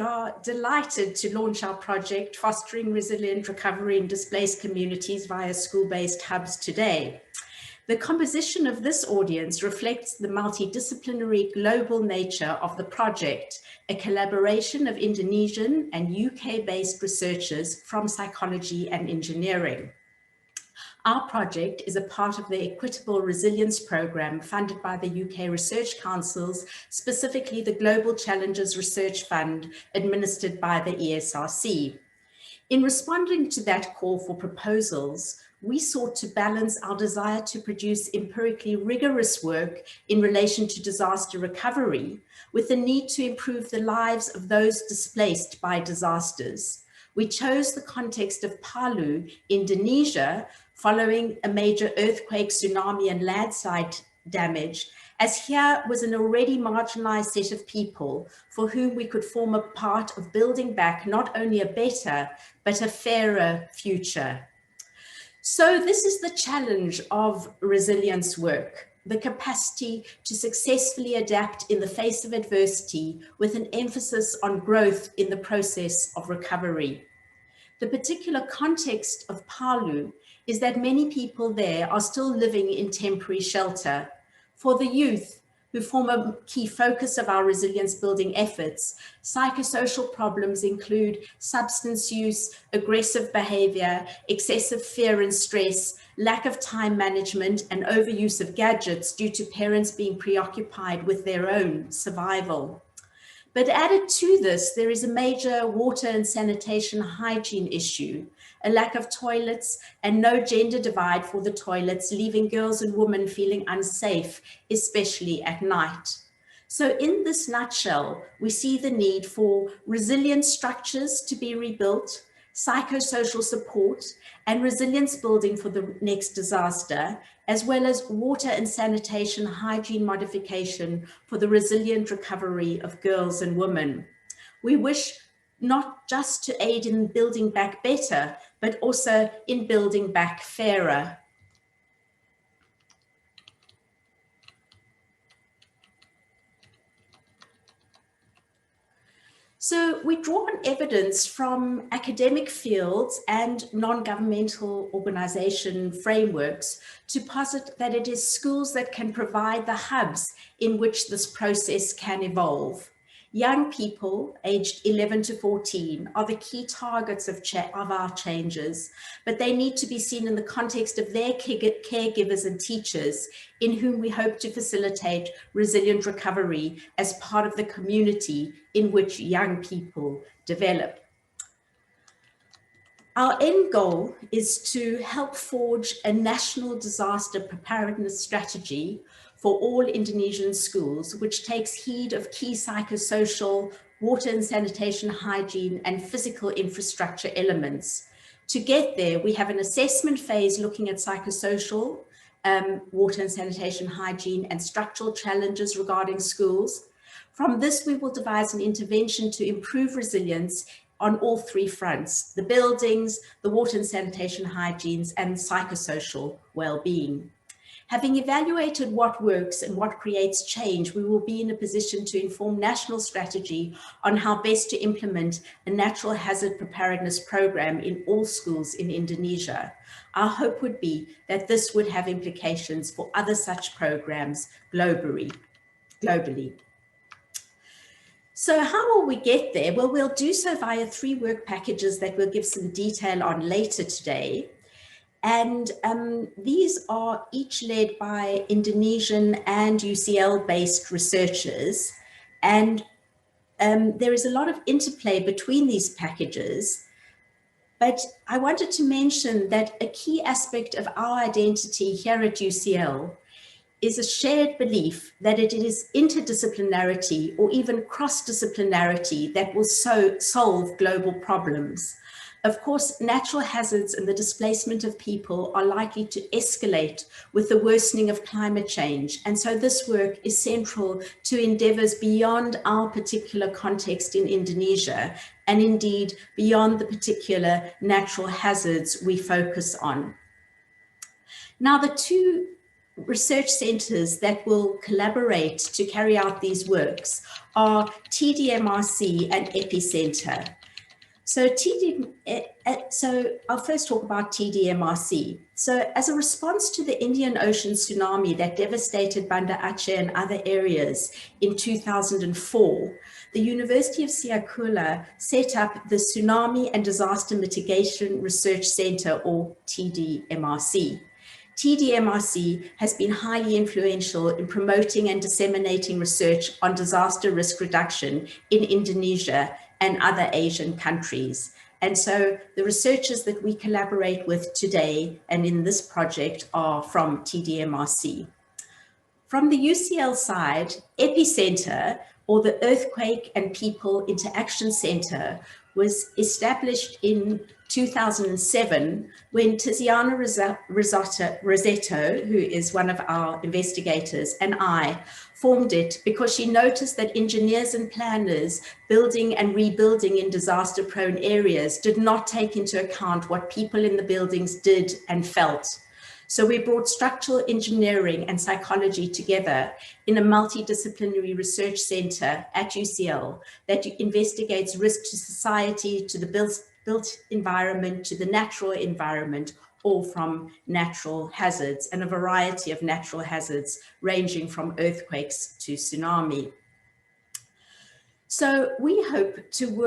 are delighted to launch our project, Fostering Resilient Recovery in Displaced Communities via School-Based Hubs today. The composition of this audience reflects the multidisciplinary global nature of the project, a collaboration of Indonesian and UK-based researchers from psychology and engineering. Our project is a part of the Equitable Resilience Programme funded by the UK Research Council's, specifically the Global Challenges Research Fund administered by the ESRC. In responding to that call for proposals, we sought to balance our desire to produce empirically rigorous work in relation to disaster recovery with the need to improve the lives of those displaced by disasters. We chose the context of Palu, Indonesia, following a major earthquake, tsunami, and landslide damage, as here was an already marginalized set of people for whom we could form a part of building back not only a better, but a fairer future. So this is the challenge of resilience work, the capacity to successfully adapt in the face of adversity with an emphasis on growth in the process of recovery. The particular context of Palu is that many people there are still living in temporary shelter. For the youth, who form a key focus of our resilience building efforts, psychosocial problems include substance use, aggressive behavior, excessive fear and stress, lack of time management, and overuse of gadgets due to parents being preoccupied with their own survival. But added to this, there is a major water and sanitation hygiene issue, a lack of toilets and no gender divide for the toilets, leaving girls and women feeling unsafe, especially at night. So in this nutshell, we see the need for resilient structures to be rebuilt, psychosocial support, and resilience building for the next disaster, as well as water and sanitation hygiene modification for the resilient recovery of girls and women. We wish not just to aid in building back better, but also in building back fairer. So we draw on evidence from academic fields and non-governmental organization frameworks to posit that it is schools that can provide the hubs in which this process can evolve. Young people aged 11 to 14 are the key targets of our changes, but they need to be seen in the context of their caregivers and teachers, in whom we hope to facilitate resilient recovery as part of the community in which young people develop. Our end goal is to help forge a national disaster preparedness strategy for all Indonesian schools, which takes heed of key psychosocial, water and sanitation hygiene, and physical infrastructure elements. To get there, we have an assessment phase looking at psychosocial, water and sanitation hygiene, and structural challenges regarding schools. From this, we will devise an intervention to improve resilience on all three fronts: the buildings, the water and sanitation hygienes, and psychosocial well-being. Having evaluated what works and what creates change, we will be in a position to inform national strategy on how best to implement a natural hazard preparedness program in all schools in Indonesia. Our hope would be that this would have implications for other such programs globally. So how will we get there? Well, we'll do so via 3 work packages that we'll give some detail on later today. And these are each led by Indonesian and UCL-based researchers. And there is a lot of interplay between these packages. But I wanted to mention that a key aspect of our identity here at UCL is a shared belief that it is interdisciplinarity or even cross-disciplinarity that will solve global problems. Of course, natural hazards and the displacement of people are likely to escalate with the worsening of climate change. And so this work is central to endeavors beyond our particular context in Indonesia, and indeed beyond the particular natural hazards we focus on. Now, the 2 research centers that will collaborate to carry out these works are TDMRC and epicenter. So I'll first talk about TDMRC. So as a response to the Indian Ocean tsunami that devastated Banda Aceh and other areas in 2004, the University of Siakula set up the Tsunami and Disaster Mitigation Research Center, or TDMRC. TDMRC has been highly influential in promoting and disseminating research on disaster risk reduction in Indonesia and other Asian countries. And so the researchers that we collaborate with today and in this project are from TDMRC. From the UCL side, Epicenter, or the Earthquake and People Interaction Center, was established in 2007 when Tiziana Rosetto, who is one of our investigators, and I formed it because she noticed that engineers and planners building and rebuilding in disaster-prone areas did not take into account what people in the buildings did and felt. So we brought structural engineering and psychology together in a multidisciplinary research center at UCL that investigates risk to society, to the built environment, to the natural environment, all from natural hazards, and a variety of natural hazards ranging from earthquakes to tsunami. So we hope to work